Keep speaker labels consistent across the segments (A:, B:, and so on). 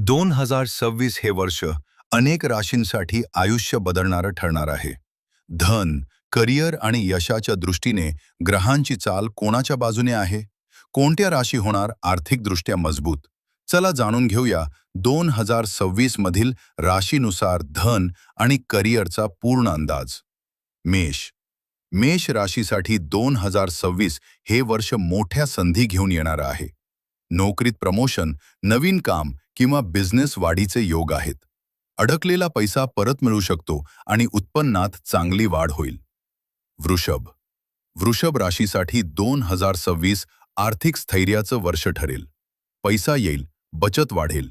A: 2026 हे वर्ष अनेक राशींसाठी आयुष्य बदलणारं ठरणार आहे. धन, करिअर आणि यशाच्या दृष्टीने ग्रहांची चाल कोणाच्या बाजूने आहे? कोणत्या राशी होणार आर्थिकदृष्ट्या मजबूत? चला जाणून घेऊया 2026 मधील राशीनुसार धन आणि करिअरचा पूर्ण अंदाज. मेष. मेष राशीसाठी 2026 हे वर्ष मोठ्या संधी घेऊन येणारं आहे. नोकरीत प्रमोशन, नवीन काम किंवा बिझनेस वाढीचे योग आहेत. अडकलेला पैसा परत मिळू शकतो आणि उत्पन्नात चांगली वाढ होईल. वृषभ. वृषभ राशीसाठी 2026 आर्थिक स्थैर्याचं वर्ष ठरेल. पैसा येईल, बचत वाढेल.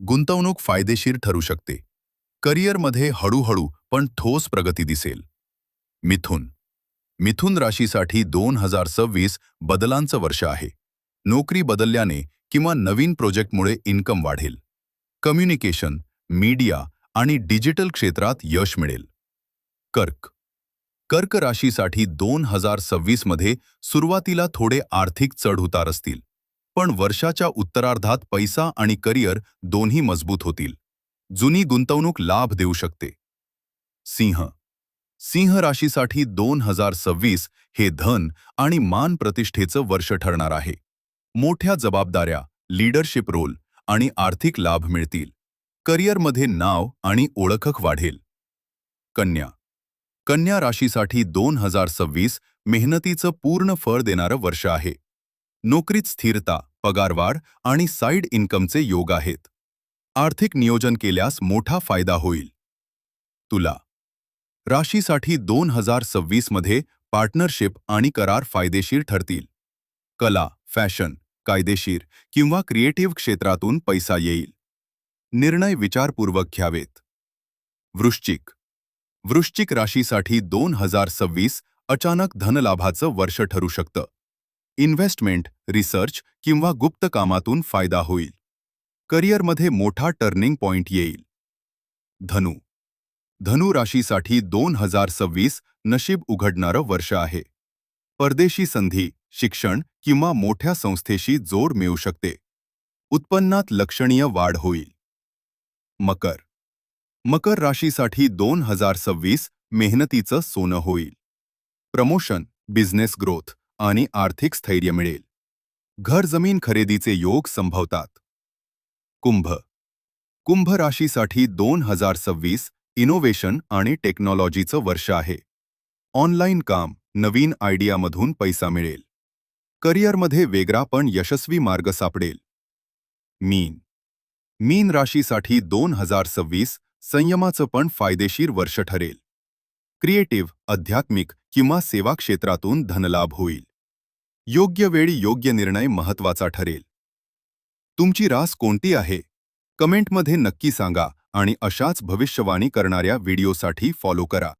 A: गुंतवणूक फायदेशीर ठरू शकते. करिअरमध्ये हळूहळू पण ठोस प्रगती दिसेल. मिथुन. मिथुन राशीसाठी 2026 बदलांचं वर्ष आहे. नोकरी बदलल्याने किंवा नवीन प्रोजेक्टमुळे इन्कम वाढेल. कम्युनिकेशन, मीडिया आणि डिजिटल क्षेत्रात यश मिळेल. कर्क. कर्क राशीसाठी 2026 मध्ये सुरुवातीला थोडे आर्थिक चढउतार असतील, पण वर्षाच्या उत्तरार्धात पैसा आणि करिअर दोन्ही मजबूत होतील. जुनी गुंतवणूक लाभ देऊ शकते. सिंह. सिंह राशीसाठी 2026 हे धन आणि मान प्रतिष्ठेचं वर्ष ठरणार आहे. मोठ्या जबाबदाऱ्या, लीडरशिप रोल आणि आर्थिक लाभ मिळतील. करिअरमध्ये नाव आणि ओळख वाढेल. कन्या. कन्या राशीसाठी 2026 मेहनतीचं पूर्ण फळ देणारं वर्ष आहे. नोकरीत स्थिरता, पगारवाढ आणि साईड इन्कमचे योग आहेत. आर्थिक नियोजन केल्यास मोठा फायदा होईल. तुला. राशीसाठी 2026 मध्ये पार्टनरशिप आणि करार फायदेशीर ठरतील. कला, फॅशन, कायदेशीर किंवा क्रिएटिव्ह क्षेत्रातून पैसा येईल. निर्णय विचारपूर्वक घ्यावेत. वृश्चिक. वृश्चिक राशीसाठी 2026 अचानक धनलाभाचं वर्ष ठरू शकतं. इन्व्हेस्टमेंट, रिसर्च किंवा गुप्त कामातून फायदा होईल. करिअरमध्ये मोठा टर्निंग पॉइंट येईल. धनु. धनु राशीसाठी 2026 नशीब उघडणारं वर्ष आहे. परदेशी संधी, शिक्षण किंवा मोठ्या संस्थेशी जोड मिळू शकते. उत्पन्नात लक्षणीय वाढ होईल. मकर. मकर राशीसाठी 2026 मेहनतीचं सोनं होईल. प्रमोशन, बिझनेस ग्रोथ आणि आर्थिक स्थैर्य मिळेल. घर जमीन खरेदीचे योग संभवतात. कुंभ. कुंभ राशीसाठी 2026 इनोव्हेशन आणि टेक्नॉलॉजीचं वर्ष आहे. ऑनलाईन काम, नवीन आयडियामधून पैसा मिळेल. करिअरमध्ये वेगळा पण यशस्वी मार्ग सापडेल. मीन. मीन राशीसाठी 2026 संयमाचं पण फायदेशीर वर्ष ठरेल. क्रिएटिव्ह, आध्यात्मिक किंवा सेवा क्षेत्रातून धनलाभ होईल. योग्य वेळी योग्य निर्णय महत्त्वाचा ठरेल. तुमची रास कोणती आहे? कमेंटमध्ये नक्की सांगा आणि अशाच भविष्यवाणी करणाऱ्या व्हिडिओसाठी फॉलो करा.